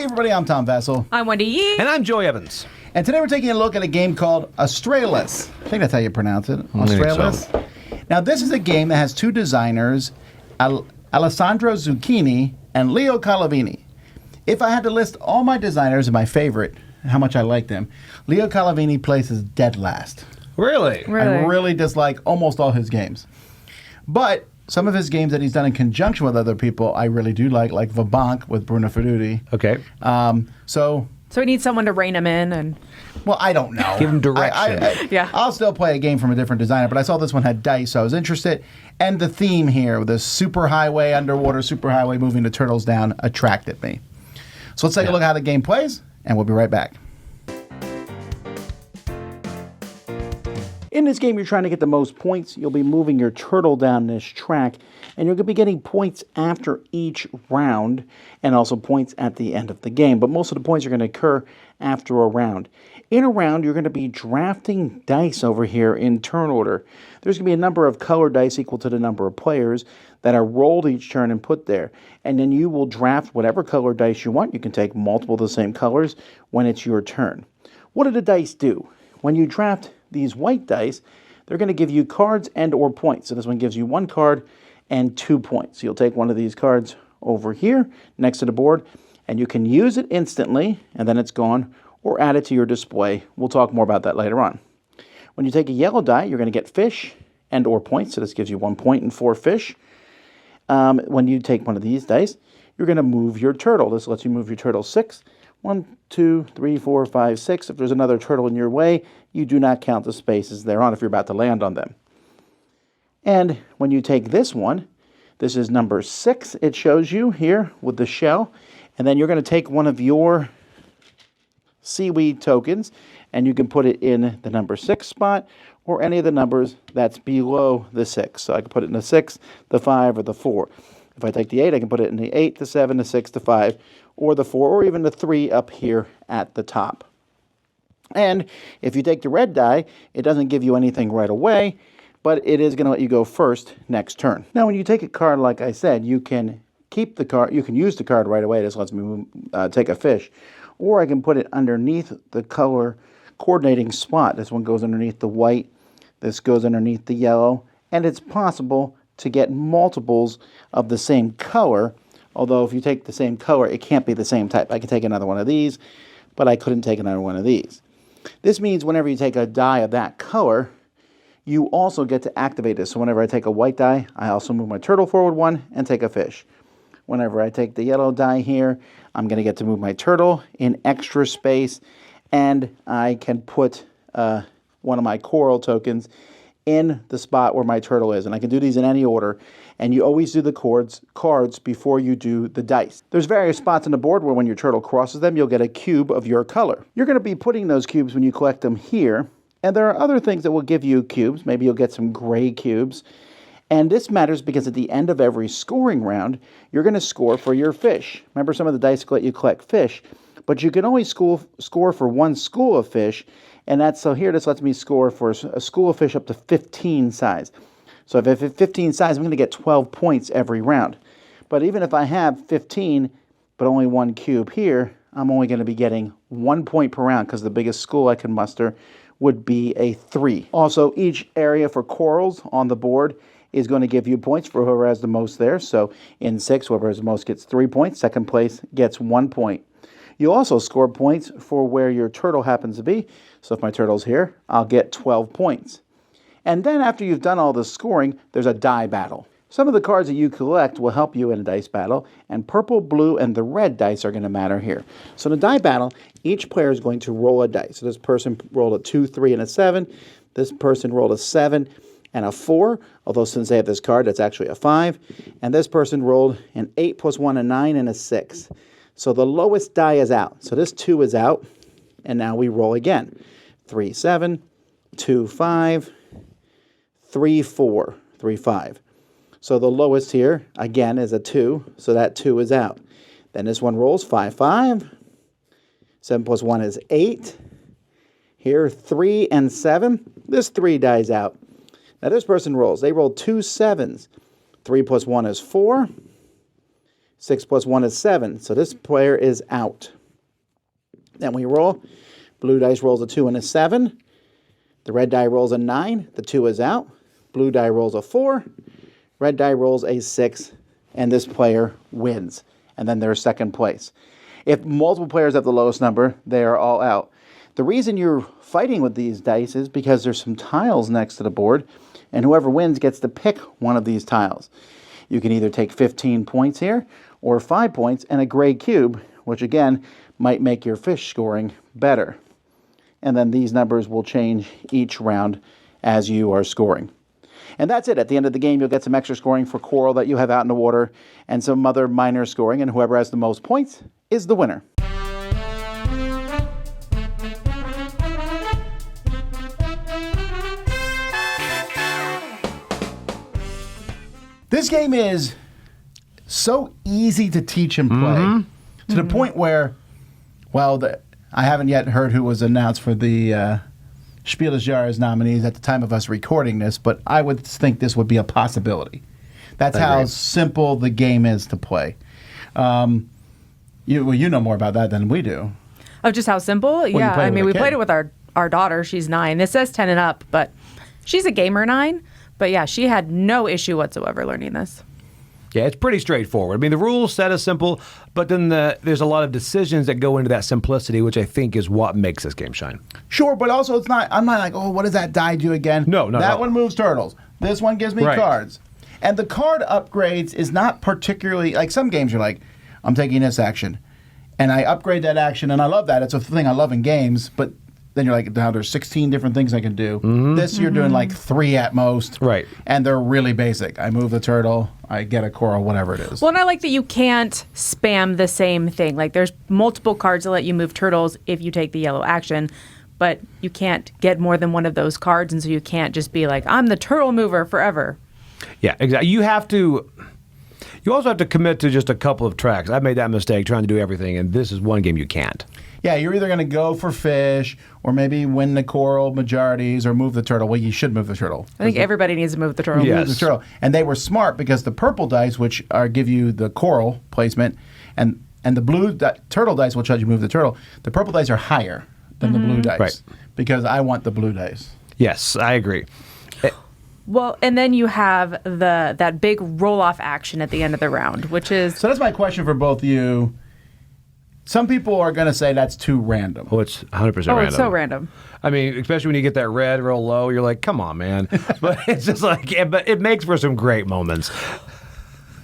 Hey everybody, I'm Tom Vessel. I'm Wendy Yee. And I'm Joey Evans. And today we're taking a look at a game called Australis. I think that's how you pronounce it. Australis. So. Now this is a game that has two designers, Alessandro Zucchini and Leo Calavini. If I had to list all my designers and my favorite, how much I like them, Leo Calavini places dead last. Really? I really dislike almost all his games. But some of his games that he's done in conjunction with other people, I really do like Vabank with Bruno Ferruti. Okay. So we need someone to rein him in and... Well, I don't know. Give him direction. Yeah. I'll still play a game from a different designer, but I saw this one had dice, so I was interested. And the theme here, the superhighway, underwater superhighway moving the turtles down, attracted me. So let's take a look at how the game plays, and we'll be right back. In this game, you're trying to get the most points. You'll be moving your turtle down this track, and you're going to be getting points after each round, and also points at the end of the game. But most of the points are going to occur after a round. In a round, you're going to be drafting dice over here in turn order. There's going to be a number of colored dice equal to the number of players that are rolled each turn and put there. And then you will draft whatever colored dice you want. You can take multiple of the same colors when it's your turn. What do the dice do? When you draft these white dice, they're going to give you cards and or points. So this one gives you 1 card and 2 points. So you'll take one of these cards over here next to the board, and you can use it instantly, and then it's gone, or add it to your display. We'll talk more about that later on. When you take a yellow die, you're going to get fish and or points. So this gives you 1 point and 4 fish. When you take one of these dice, you're going to move your turtle. This lets you move your turtle 6. 1, 2, 3, 4, 5, 6. If there's another turtle in your way, you do not count the spaces they're on if you're about to land on them. And when you take this one, this is number 6. It shows you here with the shell. And then you're going to take one of your seaweed tokens, and you can put it in the number 6 spot or any of the numbers that's below the 6. So I can put it in the 6, the 5, or the 4. If I take the 8, I can put it in the 8, the 7, the 6, the 5, or the 4, or even the 3 up here at the top. And if you take the red die, it doesn't give you anything right away, but it is going to let you go first next turn. Now, when you take a card, like I said, you can keep the card. You can use the card right away. This lets me take a fish. Or I can put it underneath the color coordinating spot. This one goes underneath the white. This goes underneath the yellow. And it's possible to get multiples of the same color. Although if you take the same color, it can't be the same type. I could take another one of these, but I couldn't take another one of these. This means whenever you take a die of that color, you also get to activate this. So whenever I take a white die, I also move my turtle forward 1 and take a fish. Whenever I take the yellow die here, I'm going to get to move my turtle in extra space, and I can put one of my coral tokens in the spot where my turtle is. And I can do these in any order, and you always do the cards before you do the dice. There's various spots on the board where when your turtle crosses them, you'll get a cube of your color. You're going to be putting those cubes when you collect them here, and there are other things that will give you cubes. Maybe you'll get some gray cubes. And this matters because at the end of every scoring round, you're going to score for your fish. Remember, some of the dice let you collect fish, but you can only score for 1 school of fish, and so here this lets me score for a school of fish up to 15 size. So if I have 15 size, I'm going to get 12 points every round. But even if I have 15, but only 1 cube here, I'm only going to be getting 1 point per round because the biggest school I can muster would be a 3. Also, each area for corals on the board is going to give you points for whoever has the most there. So in 6, whoever has the most gets 3 points. Second place gets 1 point. You also score points for where your turtle happens to be. So if my turtle's here, I'll get 12 points. And then after you've done all the scoring, there's a die battle. Some of the cards that you collect will help you in a dice battle, and purple, blue, and the red dice are going to matter here. So in a die battle, each player is going to roll a dice. So this person rolled a 2, 3, and a 7. This person rolled a 7 and a 4, although since they have this card, that's actually a 5. And this person rolled an 8 plus 1, a 9, and a 6. So the lowest die is out. So this 2 is out, and now we roll again. 3, 7, 2, 5, 3, 4, 3, 5. So the lowest here, again, is a 2, so that 2 is out. Then this one rolls 5, 5. 7 plus 1 is 8. Here, 3 and 7. This 3 dies out. Now this person rolls. They rolled 2 7s. 3 plus 1 is 4. 6 plus 1 is 7. So this player is out. Then we roll. Blue dice rolls a 2 and a 7. The red die rolls a 9. The 2 is out. Blue die rolls a 4. Red die rolls a 6. And this player wins. And then they're second place. If multiple players have the lowest number, they are all out. The reason you're fighting with these dice is because there's some tiles next to the board, and whoever wins gets to pick one of these tiles. You can either take 15 points here, or 5 points and a gray cube, which again might make your fish scoring better. And then these numbers will change each round as you are scoring. And that's it. At the end of the game, you'll get some extra scoring for coral that you have out in the water and some other minor scoring, and whoever has the most points is the winner. This game is so easy to teach and play to the point where, well, I haven't yet heard who was announced for the Spiel des Jahres nominees at the time of us recording this, but I would think this would be a possibility. That's how simple the game is to play. You know more about that than we do. Oh, just how simple? you Yeah, play I with mean, a we kid. played it with our daughter. She's 9. It says 10 and up, but she's a gamer 9. But yeah, she had no issue whatsoever learning this. Yeah, it's pretty straightforward. I mean, the rules set is simple, but then there's a lot of decisions that go into that simplicity, which I think is what makes this game shine. Sure, but also I'm not like, oh, what does that die do again? No. That one moves turtles. This one gives me Right. cards. And the card upgrades is not particularly, like some games you're like, I'm taking this action. And I upgrade that action, and I love that. It's a thing I love in games, but then you're like, now there's 16 different things I can do. This you're doing like 3 at most. Right. And they're really basic. I move the turtle, I get a coral, whatever it is. Well, and I like that you can't spam the same thing. Like, there's multiple cards that let you move turtles if you take the yellow action, but you can't get more than one of those cards, and so you can't just be like, I'm the turtle mover forever. Yeah, exactly. You also have to commit to just a couple of tracks. I made that mistake trying to do everything, and this is one game you can't. Yeah, you're either going to go for fish or maybe win the coral majorities or move the turtle. Well, you should move the turtle. I think everybody needs to move the turtle. Yeah. Move the turtle. And they were smart because the purple dice, which give you the coral placement, and the blue turtle dice, which let you move the turtle, the purple dice are higher than the blue dice. Right. Because I want the blue dice. Yes, I agree. Well, and then you have that big roll-off action at the end of the round, which is... So that's my question for both of you. Some people are going to say that's too random. Oh, it's 100% random. it's so random. I mean, especially when you get that red real low, you're like, come on, man. But it's just like, but it makes for some great moments.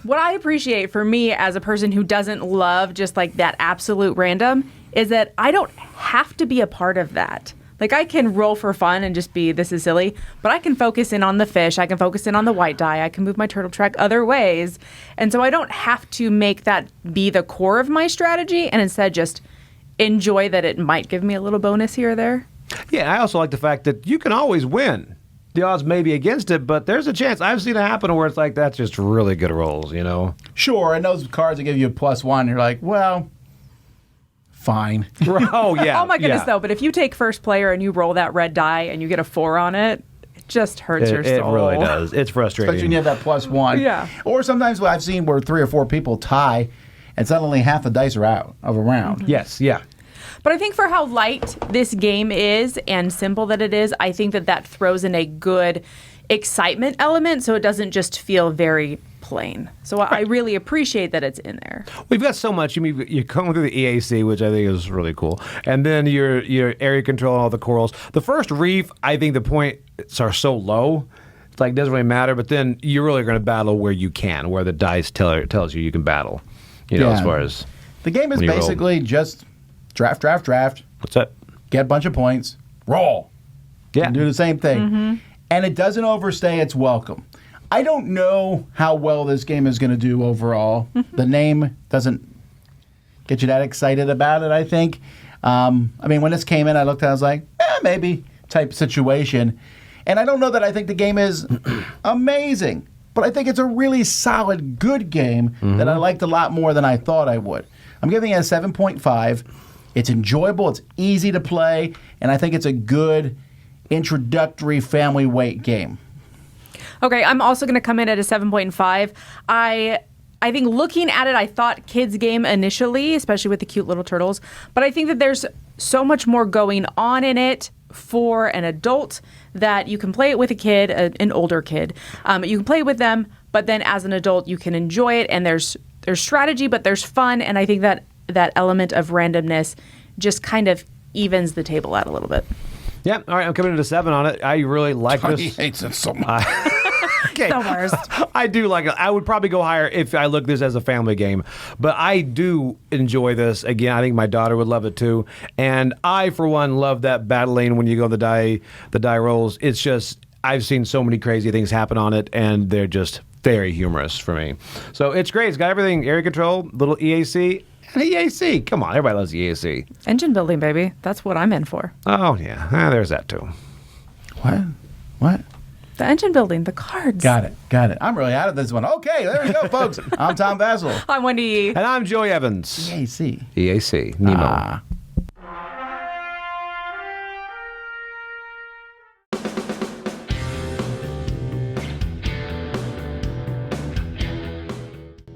What I appreciate for me as a person who doesn't love just like that absolute random is that I don't have to be a part of that. Like, I can roll for fun and just be, this is silly, but I can focus in on the fish. I can focus in on the white die. I can move my turtle track other ways. And so I don't have to make that be the core of my strategy and instead just enjoy that it might give me a little bonus here or there. Yeah, I also like the fact that you can always win. The odds may be against it, but there's a chance. I've seen it happen where it's like, that's just really good rolls, you know? Sure, and those cards that give you a +1, you're like, well, fine. Oh, yeah. Oh my goodness, yeah. though. But if you take first player and you roll that red die and you get a 4 on it, it just hurts your It soul. really does. It's frustrating. Especially when you have that +1. Yeah. Or sometimes what I've seen where 3 or 4 people tie, and suddenly half the dice are out of a round. Yes, yeah. But I think for how light this game is and simple that it is, I think that throws in a good excitement element so it doesn't just feel very plain. So I really appreciate that it's in there. We've got so much. You're going through the EAC, which I think is really cool. And then your area control and all the corals. The first reef, I think the points are so low. It's like, it doesn't really matter. But then you're really going to battle where you can, where the dice tells you can battle. You know, Yeah. as far as... The game is when you roll. basically just draft. What's that? Get a bunch of points, roll. Yeah. And do the same thing. And it doesn't overstay its welcome. I don't know how well this game is going to do overall. The name doesn't get you that excited about it, I think. I mean, when this came in, I looked at it, I was like, maybe type situation. And I don't know that I think the game is amazing, but I think it's a really solid, good game that I liked a lot more than I thought I would. I'm giving it a 7.5. It's enjoyable, it's easy to play, and I think it's a good introductory family weight game. Okay, I'm also going to come in at a 7.5. I I think looking at it, I thought kids game initially, especially with the cute little turtles. But I think that there's so much more going on in it for an adult that you can play it with a kid, an older kid. You can play it with them, but then as an adult, you can enjoy it. And there's strategy, but there's fun. And I think that element of randomness just kind of evens the table out a little bit. Yeah, all right, I'm coming into 7 on it. I really like this. He hates it so much. Okay. The worst. I do like it. I would probably go higher if I look this as a family game. But I do enjoy this. Again, I think my daughter would love it too. And I, for one, love that battling when you go the die rolls. It's just, I've seen so many crazy things happen on it, and they're just very humorous for me. So it's great. It's got everything. Area control, little EAC. And EAC. Come on, everybody loves EAC. Engine building, baby. That's what I'm in for. Oh, yeah. There's that too. What? The engine building, the cards. Got it. I'm really out of this one. Okay, there we go, folks. I'm Tom Basil. I'm Wendy. And I'm Joey Evans. EAC. EAC. Nemo.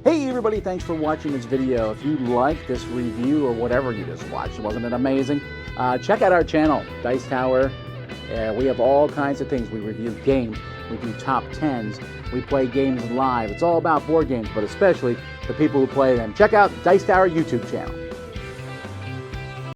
Hey everybody, thanks for watching this video. If you like this review or whatever you just watched, wasn't it amazing? Check out our channel, Dice Tower. We have all kinds of things. We review games, we do top 10s, we play games live. It's all about board games, but especially the people who play them. Check out Dice Tower YouTube channel.